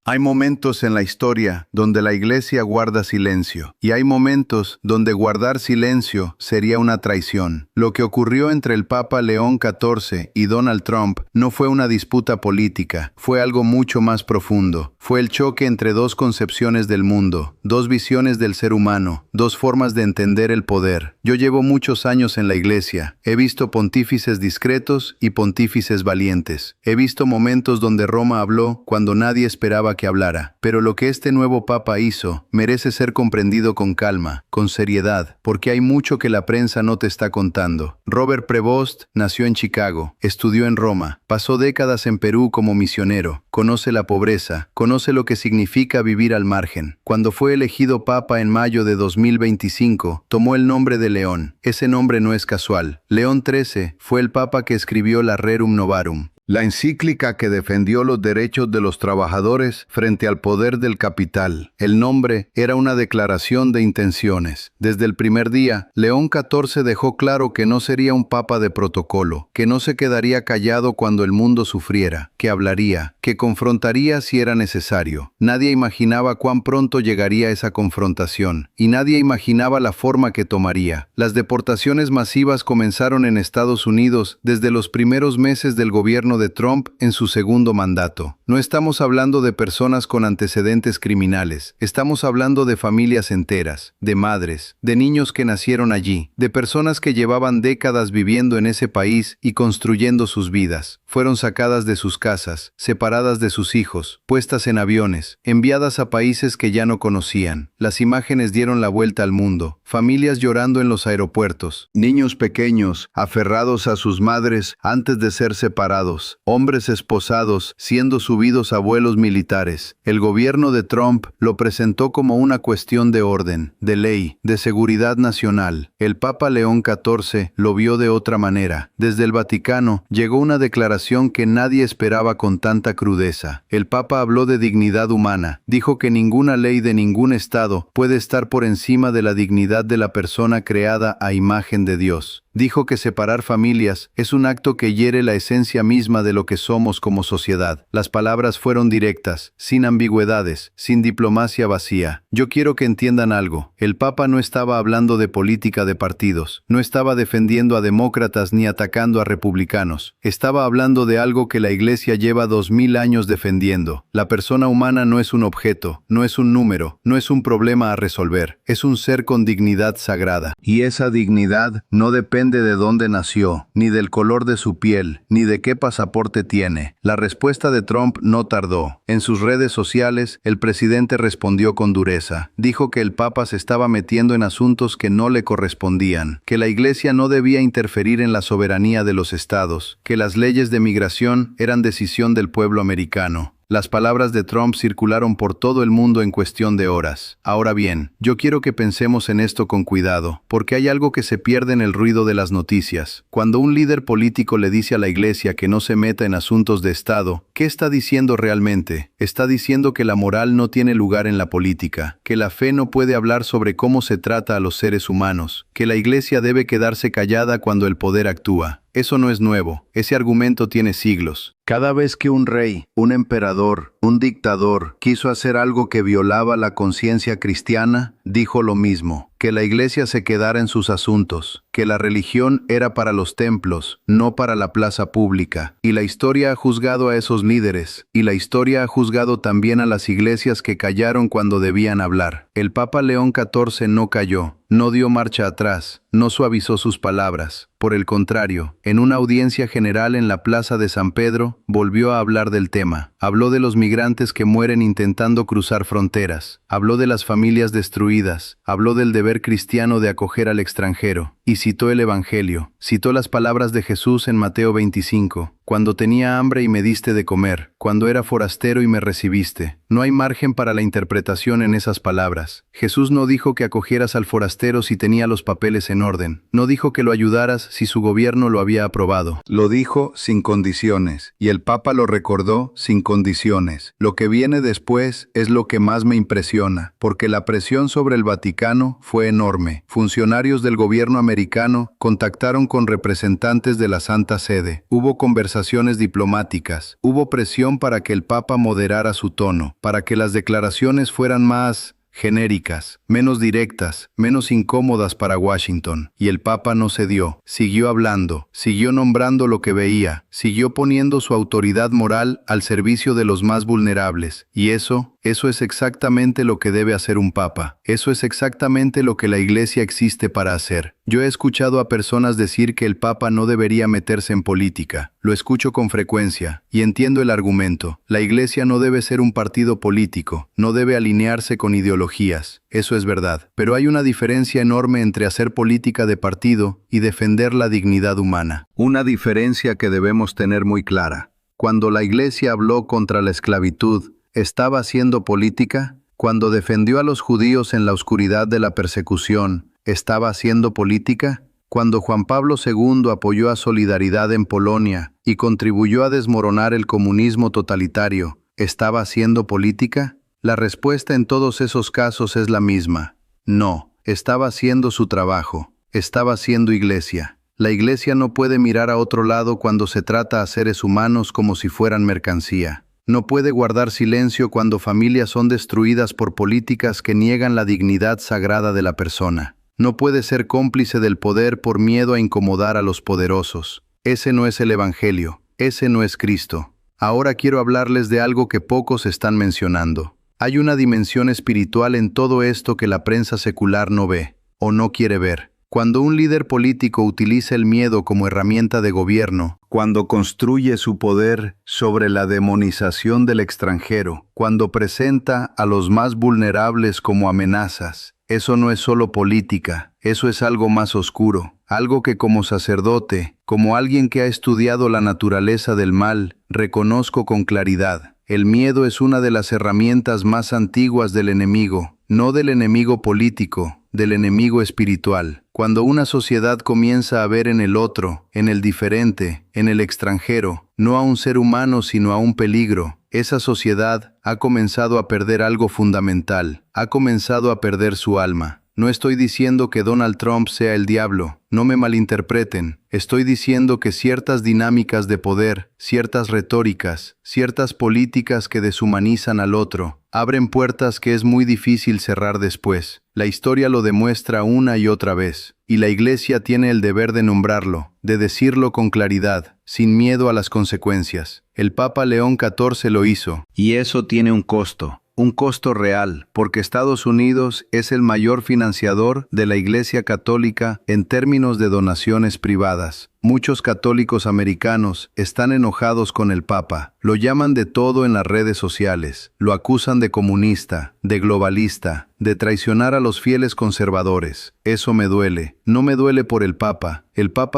Hay momentos en la historia donde la Iglesia guarda silencio, y hay momentos donde guardar silencio sería una traición. Lo que ocurrió entre el Papa León XIV y Donald Trump no fue una disputa política, fue algo mucho más profundo. Fue el choque entre dos concepciones del mundo, dos visiones del ser humano, dos formas de entender el poder. Yo llevo muchos años en la Iglesia, he visto pontífices discretos y pontífices valientes. He visto momentos donde Roma habló cuando nadie esperaba que hablara, pero lo que este nuevo Papa hizo merece ser comprendido con calma, con seriedad, porque hay mucho que la prensa no te está contando. Robert Prevost nació en Chicago, estudió en Roma, pasó décadas en Perú como misionero, conoce la pobreza, conoce lo que significa vivir al margen. Cuando fue elegido Papa en mayo de 2025, tomó el nombre de León. Ese nombre no es casual. León XIII fue el Papa que escribió la Rerum Novarum, la encíclica que defendió los derechos de los trabajadores frente al poder del capital. El nombre era una declaración de intenciones. Desde el primer día, León XIV dejó claro que no sería un papa de protocolo, que no se quedaría callado cuando el mundo sufriera, que hablaría, que confrontaría si era necesario. Nadie imaginaba cuán pronto llegaría esa confrontación, y nadie imaginaba la forma que tomaría. Las deportaciones masivas comenzaron en Estados Unidos desde los primeros meses del gobierno de Trump en su segundo mandato. No estamos hablando de personas con antecedentes criminales, estamos hablando de familias enteras, de madres, de niños que nacieron allí, de personas que llevaban décadas viviendo en ese país y construyendo sus vidas. Fueron sacadas de sus casas, separadas de sus hijos, puestas en aviones, enviadas a países que ya no conocían. Las imágenes dieron la vuelta al mundo, familias llorando en los aeropuertos, niños pequeños aferrados a sus madres antes de ser separados, hombres esposados siendo subidos a vuelos militares. El gobierno de Trump lo presentó como una cuestión de orden, de ley, de seguridad nacional. El Papa León XIV lo vio de otra manera. Desde el Vaticano llegó una declaración que nadie esperaba con tanta crudeza. El Papa habló de dignidad humana. Dijo que ninguna ley de ningún Estado puede estar por encima de la dignidad de la persona creada a imagen de Dios. Dijo que separar familias es un acto que hiere la esencia misma de lo que somos como sociedad. Las palabras fueron directas, sin ambigüedades, sin diplomacia vacía. Yo quiero que entiendan algo. El Papa no estaba hablando de política de partidos, no estaba defendiendo a demócratas ni atacando a republicanos. Estaba hablando de algo que la Iglesia lleva 2000 años defendiendo. La persona humana no es un objeto, no es un número, no es un problema a resolver. Es un ser con dignidad sagrada. Y esa dignidad no depende de dónde nació, ni del color de su piel, ni de qué pasaporte tiene. La respuesta de Trump no tardó. En sus redes sociales, el presidente respondió con dureza. Dijo que el Papa se estaba metiendo en asuntos que no le correspondían, que la Iglesia no debía interferir en la soberanía de los estados, que las leyes de migración eran decisión del pueblo americano. Las palabras de Trump circularon por todo el mundo en cuestión de horas. Ahora bien, yo quiero que pensemos en esto con cuidado, porque hay algo que se pierde en el ruido de las noticias. Cuando un líder político le dice a la Iglesia que no se meta en asuntos de Estado, ¿qué está diciendo realmente? Está diciendo que la moral no tiene lugar en la política, que la fe no puede hablar sobre cómo se trata a los seres humanos, que la Iglesia debe quedarse callada cuando el poder actúa. Eso no es nuevo, ese argumento tiene siglos. Cada vez que un rey, un emperador, un dictador quiso hacer algo que violaba la conciencia cristiana, dijo lo mismo, que la Iglesia se quedara en sus asuntos, que la religión era para los templos, no para la plaza pública. Y la historia ha juzgado a esos líderes, y la historia ha juzgado también a las iglesias que callaron cuando debían hablar. El Papa León XIV no cayó, no dio marcha atrás, no suavizó sus palabras. Por el contrario, en una audiencia general en la Plaza de San Pedro, volvió a hablar del tema. Habló de los migrantes que mueren intentando cruzar fronteras. Habló de las familias destruidas. Habló del deber cristiano de acoger al extranjero. Y citó el Evangelio. Citó las palabras de Jesús en Mateo 25. Cuando tenía hambre y me diste de comer, cuando era forastero y me recibiste. No hay margen para la interpretación en esas palabras. Jesús no dijo que acogieras al forastero si tenía los papeles en orden. No dijo que lo ayudaras si su gobierno lo había aprobado. Lo dijo sin condiciones, y el Papa lo recordó sin condiciones. Lo que viene después es lo que más me impresiona, porque la presión sobre el Vaticano fue enorme. Funcionarios del gobierno americano contactaron con representantes de la Santa Sede. Hubo conversaciones conversaciones diplomáticas. Hubo presión para que el Papa moderara su tono, para que las declaraciones fueran más genéricas, menos directas, menos incómodas para Washington. Y el Papa no cedió. Siguió hablando, siguió nombrando lo que veía, siguió poniendo su autoridad moral al servicio de los más vulnerables. Y eso es exactamente lo que debe hacer un Papa. Eso es exactamente lo que la Iglesia existe para hacer. Yo he escuchado a personas decir que el Papa no debería meterse en política. Lo escucho con frecuencia, y entiendo el argumento. La Iglesia no debe ser un partido político, no debe alinearse con ideologías. Eso es verdad. Pero hay una diferencia enorme entre hacer política de partido y defender la dignidad humana. Una diferencia que debemos tener muy clara. Cuando la Iglesia habló contra la esclavitud, ¿estaba haciendo política? Cuando defendió a los judíos en la oscuridad de la persecución, ¿estaba haciendo política? Cuando Juan Pablo II apoyó a Solidaridad en Polonia y contribuyó a desmoronar el comunismo totalitario, ¿estaba haciendo política? La respuesta en todos esos casos es la misma. No, estaba haciendo su trabajo, estaba haciendo iglesia. La Iglesia no puede mirar a otro lado cuando se trata a seres humanos como si fueran mercancía. No puede guardar silencio cuando familias son destruidas por políticas que niegan la dignidad sagrada de la persona. No puede ser cómplice del poder por miedo a incomodar a los poderosos. Ese no es el Evangelio, ese no es Cristo. Ahora quiero hablarles de algo que pocos están mencionando. Hay una dimensión espiritual en todo esto que la prensa secular no ve, o no quiere ver. Cuando un líder político utiliza el miedo como herramienta de gobierno, cuando construye su poder sobre la demonización del extranjero, cuando presenta a los más vulnerables como amenazas, eso no es solo política, eso es algo más oscuro, algo que como sacerdote, como alguien que ha estudiado la naturaleza del mal, reconozco con claridad. El miedo es una de las herramientas más antiguas del enemigo, no del enemigo político, del enemigo espiritual. Cuando una sociedad comienza a ver en el otro, en el diferente, en el extranjero, no a un ser humano sino a un peligro, esa sociedad ha comenzado a perder algo fundamental, ha comenzado a perder su alma. No estoy diciendo que Donald Trump sea el diablo, no me malinterpreten. Estoy diciendo que ciertas dinámicas de poder, ciertas retóricas, ciertas políticas que deshumanizan al otro, abren puertas que es muy difícil cerrar después. La historia lo demuestra una y otra vez, y la Iglesia tiene el deber de nombrarlo, de decirlo con claridad, sin miedo a las consecuencias. El Papa León XIV lo hizo, y eso tiene un costo real, porque Estados Unidos es el mayor financiador de la Iglesia Católica en términos de donaciones privadas. Muchos católicos americanos están enojados con el Papa, lo llaman de todo en las redes sociales, lo acusan de comunista, de globalista, de traicionar a los fieles conservadores. Eso me duele. No me duele por el Papa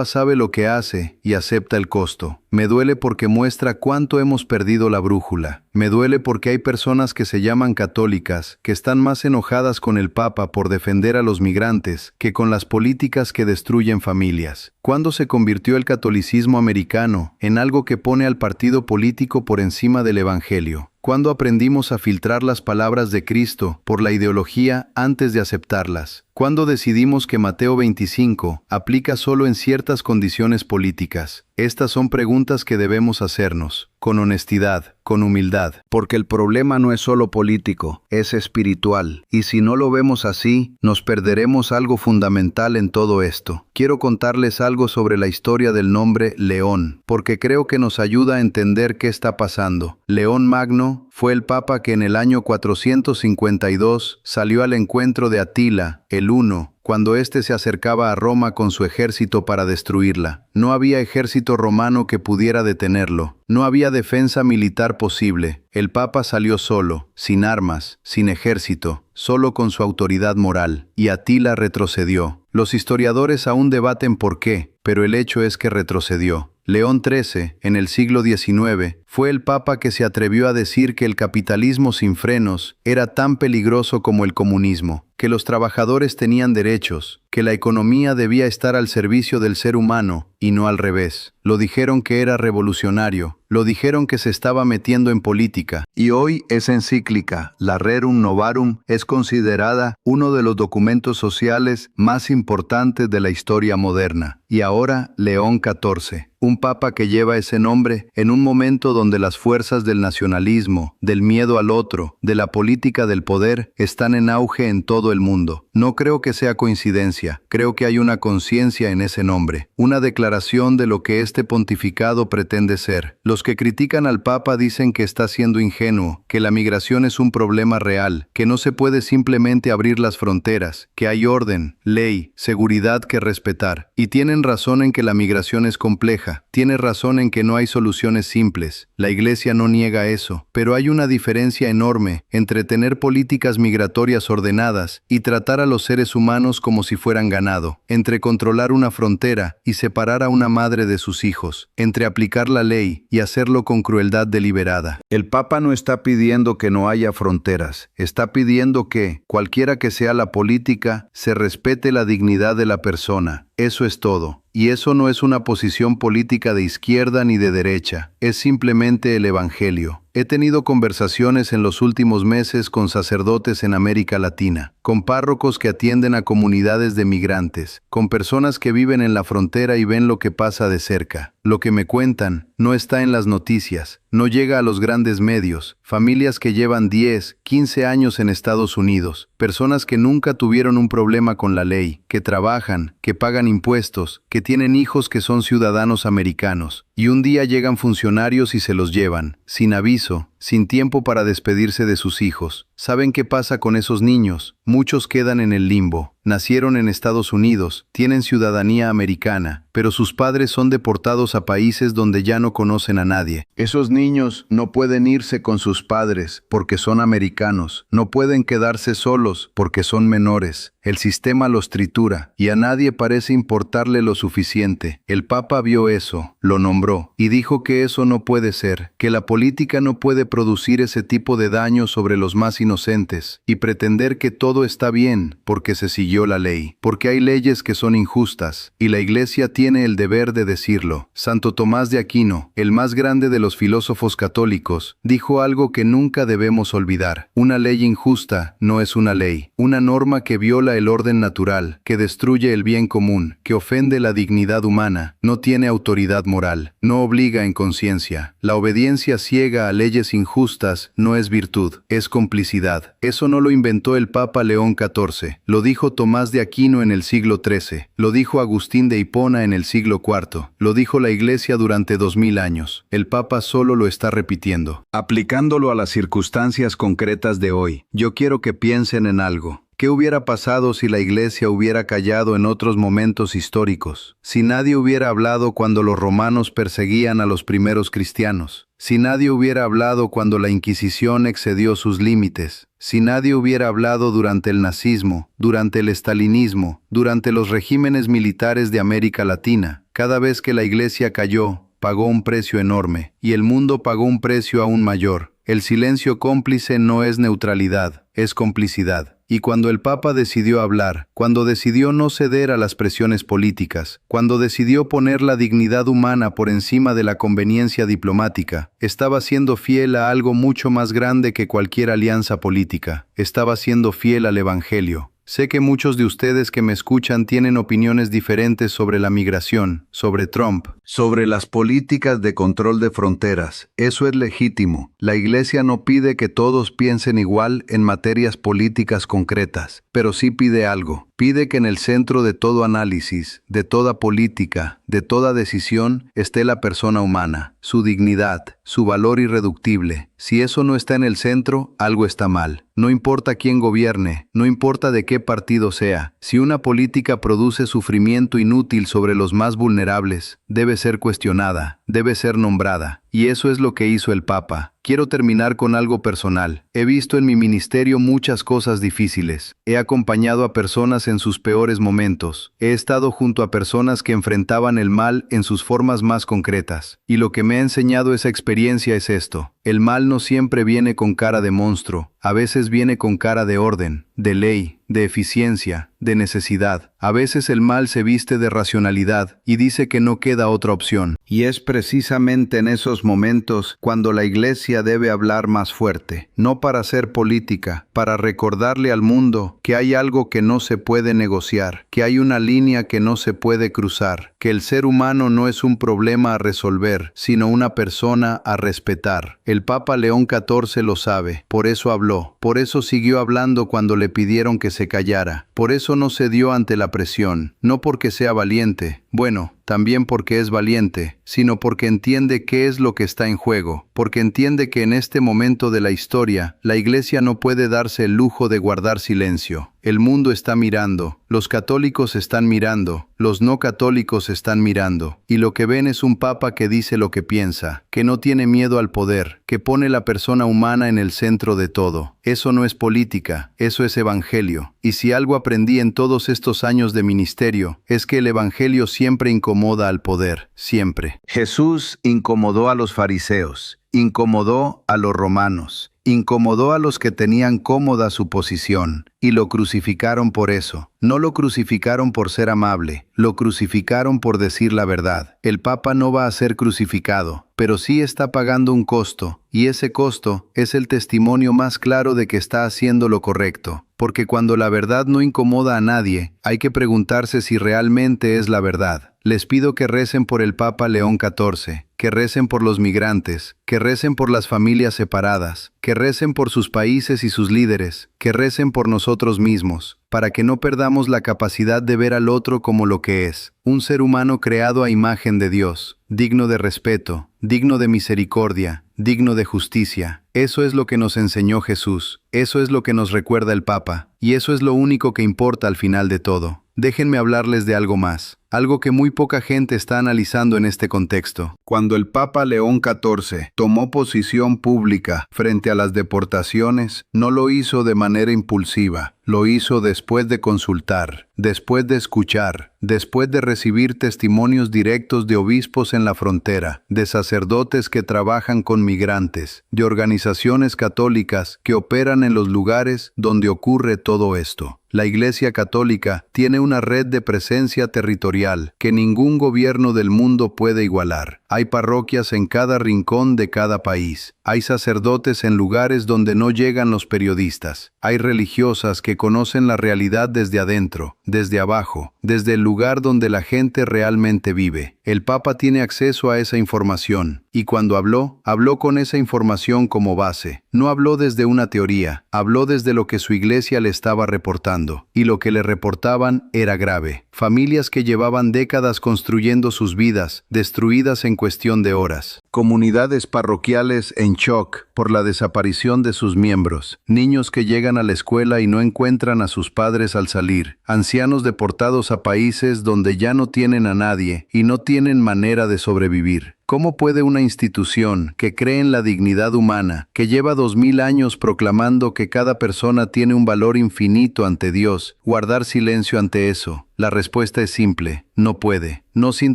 sabe lo que hace y acepta el costo. Me duele porque muestra cuánto hemos perdido la brújula. Me duele porque hay personas que se llaman católicas, que están más enojadas con el Papa por defender a los migrantes que con las políticas que destruyen familias. ¿Cuándo se convirtió el catolicismo americano en algo que pone al partido político por encima del Evangelio? ¿Cuándo aprendimos a filtrar las palabras de Cristo por la ideología antes de aceptarlas? ¿Cuándo decidimos que Mateo 25 aplica solo en ciertas condiciones políticas? Estas son preguntas que debemos hacernos, con honestidad, con humildad. Porque el problema no es solo político, es espiritual. Y si no lo vemos así, nos perderemos algo fundamental en todo esto. Quiero contarles algo sobre la historia del nombre León, porque creo que nos ayuda a entender qué está pasando. León Magno fue el papa que en el año 452 salió al encuentro de Atila, el Huno, cuando éste se acercaba a Roma con su ejército para destruirla. No había ejército romano que pudiera detenerlo. No había defensa militar posible. El Papa salió solo, sin armas, sin ejército, solo con su autoridad moral. Y Atila retrocedió. Los historiadores aún debaten por qué, pero el hecho es que retrocedió. León XIII, en el siglo XIX, Fue el Papa que se atrevió a decir que el capitalismo sin frenos era tan peligroso como el comunismo, que los trabajadores tenían derechos, que la economía debía estar al servicio del ser humano y no al revés. Lo dijeron que era revolucionario, lo dijeron que se estaba metiendo en política. Y hoy esa encíclica, la Rerum Novarum, es considerada uno de los documentos sociales más importantes de la historia moderna. Y ahora León XIV, un papa que lleva ese nombre en un momento donde las fuerzas del nacionalismo, del miedo al otro, de la política del poder, están en auge en todo el mundo. No creo que sea coincidencia, creo que hay una conciencia en ese nombre, una declaración de lo que este pontificado pretende ser. Los que critican al Papa dicen que está siendo ingenuo, que la migración es un problema real, que no se puede simplemente abrir las fronteras, que hay orden, ley, seguridad que respetar. Y tienen razón en que la migración es compleja, tiene razón en que no hay soluciones simples. La Iglesia no niega eso, pero hay una diferencia enorme entre tener políticas migratorias ordenadas y tratar a los seres humanos como si fueran ganado, entre controlar una frontera y separar a una madre de sus hijos, entre aplicar la ley y hacerlo con crueldad deliberada. El Papa no está pidiendo que no haya fronteras, está pidiendo que, cualquiera que sea la política, se respete la dignidad de la persona. Eso es todo. Y eso no es una posición política de izquierda ni de derecha, es simplemente el Evangelio. He tenido conversaciones en los últimos meses con sacerdotes en América Latina, con párrocos que atienden a comunidades de migrantes, con personas que viven en la frontera y ven lo que pasa de cerca. Lo que me cuentan no está en las noticias, no llega a los grandes medios, familias que llevan 10, 15 años en Estados Unidos, personas que nunca tuvieron un problema con la ley, que trabajan, que pagan impuestos, que tienen hijos que son ciudadanos americanos, y un día llegan funcionarios y se los llevan, sin aviso, sin tiempo para despedirse de sus hijos. ¿Saben qué pasa con esos niños? Muchos quedan en el limbo. Nacieron en Estados Unidos, tienen ciudadanía americana, pero sus padres son deportados a países donde ya no conocen a nadie. Esos niños no pueden irse con sus padres porque son americanos, no pueden quedarse solos porque son menores. El sistema los tritura y a nadie parece importarle lo suficiente. El Papa vio eso, lo nombró y dijo que eso no puede ser, que la política no puede producir ese tipo de daño sobre los más inocentes y pretender que todo está bien porque se siguió la ley, porque hay leyes que son injustas y la Iglesia tiene el deber de decirlo. Santo Tomás de Aquino, el más grande de los filósofos católicos, dijo algo que nunca debemos olvidar. Una ley injusta no es una ley, una norma que viola el orden natural, que destruye el bien común, que ofende la dignidad humana, no tiene autoridad moral, no obliga en conciencia. La obediencia ciega a leyes injustas no es virtud, es complicidad. Eso no lo inventó el Papa León XIV, lo dijo Tomás de Aquino en el siglo XIII, lo dijo Agustín de Hipona en el siglo IV, lo dijo la Iglesia durante 2000 años. El Papa solo lo está repitiendo, aplicándolo a las circunstancias concretas de hoy. Yo quiero que piensen en algo. ¿Qué hubiera pasado si la Iglesia hubiera callado en otros momentos históricos? Si nadie hubiera hablado cuando los romanos perseguían a los primeros cristianos. Si nadie hubiera hablado cuando la Inquisición excedió sus límites. Si nadie hubiera hablado durante el nazismo, durante el estalinismo, durante los regímenes militares de América Latina. Cada vez que la Iglesia cayó, pagó un precio enorme, y el mundo pagó un precio aún mayor. El silencio cómplice no es neutralidad, es complicidad. Y cuando el Papa decidió hablar, cuando decidió no ceder a las presiones políticas, cuando decidió poner la dignidad humana por encima de la conveniencia diplomática, estaba siendo fiel a algo mucho más grande que cualquier alianza política. Estaba siendo fiel al Evangelio. Sé que muchos de ustedes que me escuchan tienen opiniones diferentes sobre la migración, sobre Trump, sobre las políticas de control de fronteras. Eso es legítimo. La Iglesia no pide que todos piensen igual en materias políticas concretas, pero sí pide algo. Pide que en el centro de todo análisis, de toda política, de toda decisión, esté la persona humana, su dignidad, su valor irreductible. Si eso no está en el centro, algo está mal. No importa quién gobierne, no importa de qué partido sea. Si una política produce sufrimiento inútil sobre los más vulnerables, debe ser cuestionada, debe ser nombrada. Y eso es lo que hizo el Papa. Quiero terminar con algo personal. He visto en mi ministerio muchas cosas difíciles. He acompañado a personas en sus peores momentos. He estado junto a personas que enfrentaban el mal en sus formas más concretas. Y lo que me ha enseñado esa experiencia es esto. El mal no siempre viene con cara de monstruo. A veces viene con cara de orden, de ley, de eficiencia, de necesidad. A veces el mal se viste de racionalidad y dice que no queda otra opción. Y es precisamente en esos momentos cuando la Iglesia debe hablar más fuerte, no para hacer política, para recordarle al mundo que hay algo que no se puede negociar, que hay una línea que no se puede cruzar, que el ser humano no es un problema a resolver, sino una persona a respetar. El Papa León XIV lo sabe, por eso habló, por eso siguió hablando cuando le pidieron que se callara, por eso no cedió ante la presión, no porque sea valiente, bueno, también porque es valiente, sino porque entiende qué es lo que está en juego, porque entiende que en este momento de la historia, la Iglesia no puede darse el lujo de guardar silencio. El mundo está mirando, los católicos están mirando, los no católicos están mirando, y lo que ven es un Papa que dice lo que piensa, que no tiene miedo al poder, que pone la persona humana en el centro de todo. Eso no es política, eso es evangelio. Y si algo aprendí en todos estos años de ministerio, es que el evangelio siempre incomoda al poder, siempre. Jesús incomodó a los fariseos, incomodó a los romanos, incomodó a los que tenían cómoda su posición, y lo crucificaron por eso. No lo crucificaron por ser amable, lo crucificaron por decir la verdad. El Papa no va a ser crucificado, pero sí está pagando un costo, y ese costo es el testimonio más claro de que está haciendo lo correcto. Porque cuando la verdad no incomoda a nadie, hay que preguntarse si realmente es la verdad. Les pido que recen por el Papa León XIV, que recen por los migrantes, que recen por las familias separadas, que recen por sus países y sus líderes, que recen por nosotros mismos, para que no perdamos la capacidad de ver al otro como lo que es, un ser humano creado a imagen de Dios, digno de respeto, digno de misericordia, digno de justicia. Eso es lo que nos enseñó Jesús, eso es lo que nos recuerda el Papa, y eso es lo único que importa al final de todo. Déjenme hablarles de algo más, algo que muy poca gente está analizando en este contexto. Cuando el Papa León XIV tomó posición pública frente a las deportaciones, no lo hizo de manera impulsiva, lo hizo después de consultar, después de escuchar, después de recibir testimonios directos de obispos en la frontera, de sacerdotes que trabajan con migrantes, de organizaciones católicas que operan en los lugares donde ocurre todo esto. La Iglesia Católica tiene una red de presencia territorial que ningún gobierno del mundo puede igualar. Hay parroquias en cada rincón de cada país. Hay sacerdotes en lugares donde no llegan los periodistas. Hay religiosas que conocen la realidad desde adentro, desde abajo, desde el lugar donde la gente realmente vive. El Papa tiene acceso a esa información, y cuando habló con esa información como base. No habló desde una teoría, habló desde lo que su iglesia le estaba reportando, y lo que le reportaban era grave. Familias que llevaban décadas construyendo sus vidas, destruidas en cuestión de horas. Comunidades parroquiales en shock por la desaparición de sus miembros. Niños que llegan a la escuela y no encuentran a sus padres al salir. Ancianos deportados a países donde ya no tienen a nadie y no tienen manera de sobrevivir. ¿Cómo puede una institución que cree en la dignidad humana, que lleva 2000 años proclamando que cada persona tiene un valor infinito ante Dios, guardar silencio ante eso? La respuesta es simple, no puede, no sin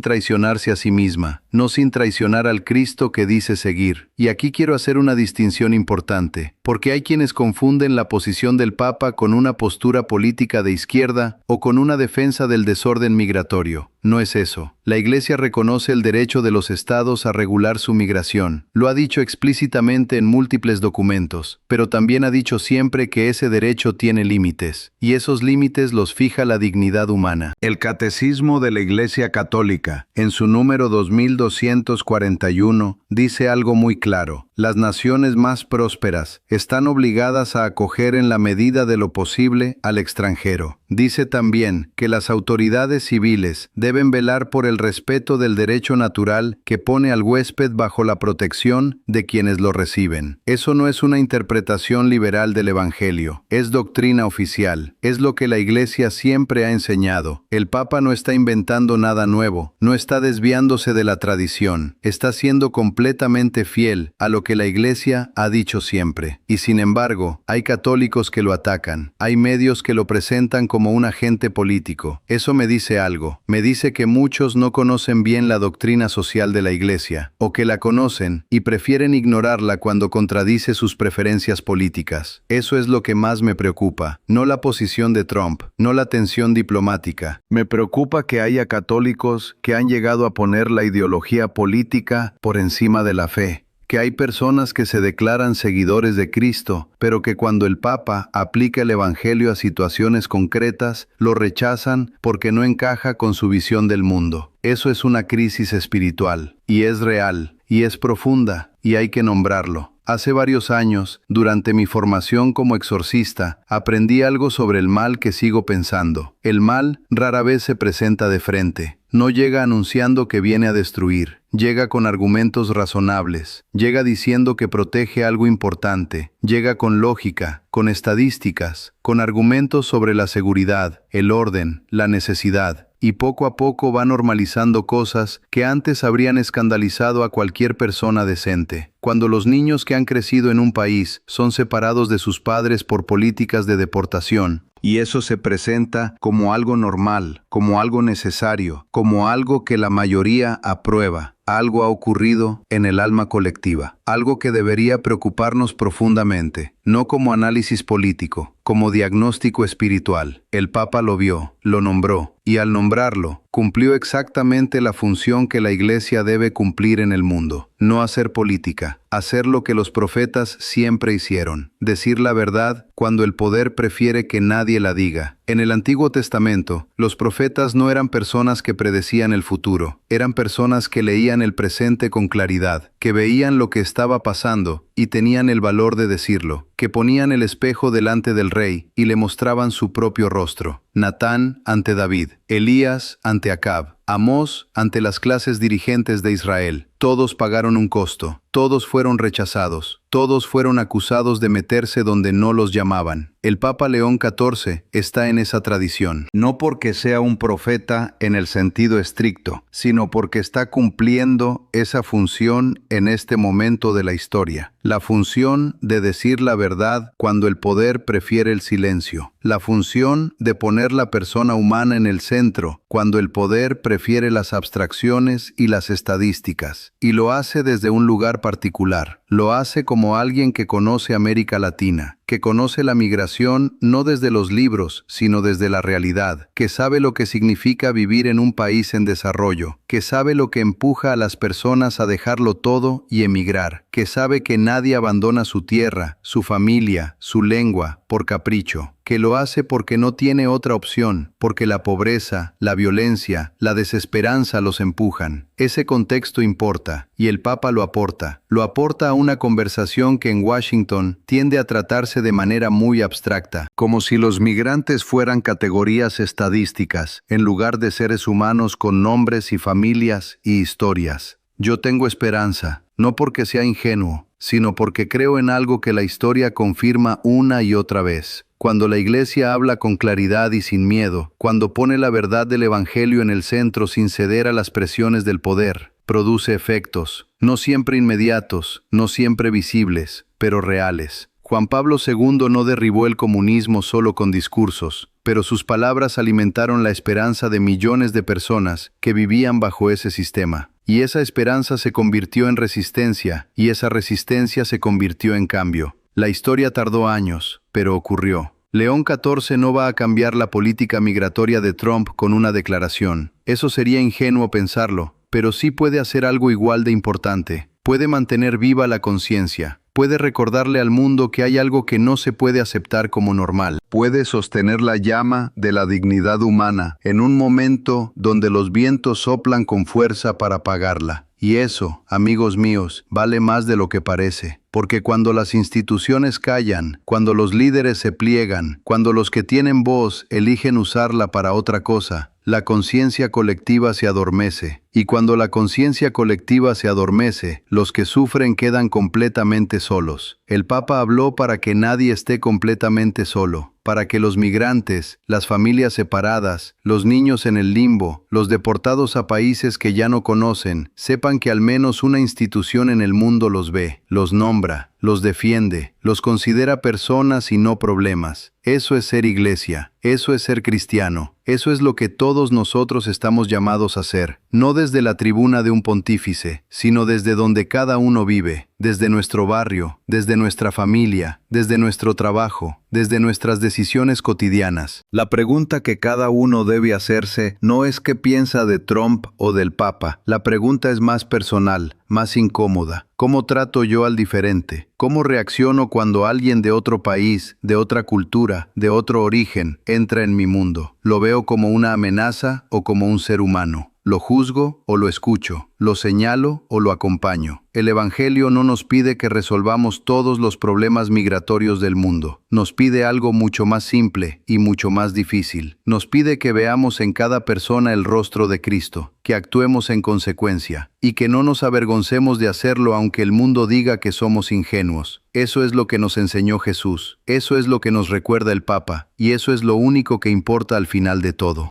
traicionarse a sí misma, no sin traicionar al Cristo que dice seguir. Y aquí quiero hacer una distinción importante, porque hay quienes confunden la posición del Papa con una postura política de izquierda o con una defensa del desorden migratorio. No es eso. La Iglesia reconoce el derecho de los estados a regular su migración. Lo ha dicho explícitamente en múltiples documentos, pero también ha dicho siempre que ese derecho tiene límites, y esos límites los fija la dignidad humana. El Catecismo de la Iglesia Católica, en su número 2241, dice algo muy claro. Las naciones más prósperas están obligadas a acoger en la medida de lo posible al extranjero. Dice también que las autoridades civiles deben velar por el respeto del derecho natural que pone al huésped bajo la protección de quienes lo reciben. Eso no es una interpretación liberal del Evangelio, es doctrina oficial, es lo que la Iglesia siempre ha enseñado. El Papa no está inventando nada nuevo, no está desviándose de la tradición, está siendo completamente fiel a lo que la Iglesia ha dicho siempre. Y sin embargo, hay católicos que lo atacan, hay medios que lo presentan como un agente político. Eso me dice algo. Me dice que muchos no conocen bien la doctrina social de la Iglesia, o que la conocen y prefieren ignorarla cuando contradice sus preferencias políticas. Eso es lo que más me preocupa, no la posición de Trump, no la tensión diplomática. Me preocupa que haya católicos que han llegado a poner la ideología política por encima de la fe. Que hay personas que se declaran seguidores de Cristo, pero que cuando el Papa aplica el Evangelio a situaciones concretas, lo rechazan porque no encaja con su visión del mundo. Eso es una crisis espiritual, y es real, y es profunda, y hay que nombrarlo. Hace varios años, durante mi formación como exorcista, aprendí algo sobre el mal que sigo pensando. El mal rara vez se presenta de frente. No llega anunciando que viene a destruir. Llega con argumentos razonables. Llega diciendo que protege algo importante. Llega con lógica, con estadísticas, con argumentos sobre la seguridad, el orden, la necesidad. Y poco a poco va normalizando cosas que antes habrían escandalizado a cualquier persona decente. Cuando los niños que han crecido en un país son separados de sus padres por políticas de deportación, y eso se presenta como algo normal, como algo necesario, como algo que la mayoría aprueba. Algo ha ocurrido en el alma colectiva, algo que debería preocuparnos profundamente, no como análisis político, como diagnóstico espiritual. El Papa lo vio, lo nombró, y al nombrarlo, cumplió exactamente la función que la Iglesia debe cumplir en el mundo. No hacer política, hacer lo que los profetas siempre hicieron, decir la verdad cuando el poder prefiere que nadie la diga. En el Antiguo Testamento, los profetas no eran personas que predecían el futuro, eran personas que leían el presente con claridad, que veían lo que estaba pasando y tenían el valor de decirlo, que ponían el espejo delante del rey y le mostraban su propio rostro. Natán ante David, Elías ante Acab, Amós ante las clases dirigentes de Israel. Todos pagaron un costo, todos fueron rechazados, todos fueron acusados de meterse donde no los llamaban. El Papa León XIV está en esa tradición, no porque sea un profeta en el sentido estricto, sino porque está cumpliendo esa función en este momento de la historia. La función de decir la verdad cuando el poder prefiere el silencio. La función de poner la persona humana en el centro cuando el poder prefiere las abstracciones y las estadísticas. Y lo hace desde un lugar particular. Lo hace como alguien que conoce América Latina, que conoce la migración no desde los libros, sino desde la realidad, que sabe lo que significa vivir en un país en desarrollo, que sabe lo que empuja a las personas a dejarlo todo y emigrar, que sabe que nadie abandona su tierra, su familia, su lengua, por capricho, que lo hace porque no tiene otra opción, porque la pobreza, la violencia, la desesperanza los empujan. Ese contexto importa, y el Papa lo aporta a una conversación que en Washington tiende a tratarse de manera muy abstracta, como si los migrantes fueran categorías estadísticas, en lugar de seres humanos con nombres y familias y historias. Yo tengo esperanza, no porque sea ingenuo, sino porque creo en algo que la historia confirma una y otra vez. Cuando la Iglesia habla con claridad y sin miedo, cuando pone la verdad del Evangelio en el centro sin ceder a las presiones del poder, produce efectos, no siempre inmediatos, no siempre visibles, pero reales. Juan Pablo II no derribó el comunismo solo con discursos, pero sus palabras alimentaron la esperanza de millones de personas que vivían bajo ese sistema. Y esa esperanza se convirtió en resistencia, y esa resistencia se convirtió en cambio. La historia tardó años, pero ocurrió. León XIV no va a cambiar la política migratoria de Trump con una declaración. Eso sería ingenuo pensarlo, pero sí puede hacer algo igual de importante. puede mantener viva la conciencia, puede recordarle al mundo que hay algo que no se puede aceptar como normal. Puede sostener la llama de la dignidad humana en un momento donde los vientos soplan con fuerza para apagarla. Y eso, amigos míos, vale más de lo que parece. Porque cuando las instituciones callan, cuando los líderes se pliegan, cuando los que tienen voz eligen usarla para otra cosa, la conciencia colectiva se adormece. Y cuando la conciencia colectiva se adormece, los que sufren quedan completamente solos. El Papa habló para que nadie esté completamente solo, para que los migrantes, las familias separadas, los niños en el limbo, los deportados a países que ya no conocen, sepan que al menos una institución en el mundo los ve, los nombra, los defiende, los considera personas y no problemas. Eso es ser iglesia, eso es ser cristiano, eso es lo que todos nosotros estamos llamados a hacer, no desde la tribuna de un pontífice, sino desde donde cada uno vive, desde nuestro barrio, desde nuestra familia, desde nuestro trabajo, desde nuestras decisiones cotidianas. La pregunta que cada uno debe hacerse no es qué piensa de Trump o del Papa. La pregunta es más personal, más incómoda. ¿Cómo trato yo al diferente? ¿Cómo reacciono cuando alguien de otro país, de otra cultura, de otro origen, entra en mi mundo? ¿Lo veo como una amenaza o como un ser humano? ¿Lo juzgo o lo escucho? ¿Lo señalo o lo acompaño? El Evangelio no nos pide que resolvamos todos los problemas migratorios del mundo. Nos pide algo mucho más simple y mucho más difícil. Nos pide que veamos en cada persona el rostro de Cristo, que actuemos en consecuencia, y que no nos avergoncemos de hacerlo aunque el mundo diga que somos ingenuos. Eso es lo que nos enseñó Jesús, eso es lo que nos recuerda el Papa, y eso es lo único que importa al final de todo.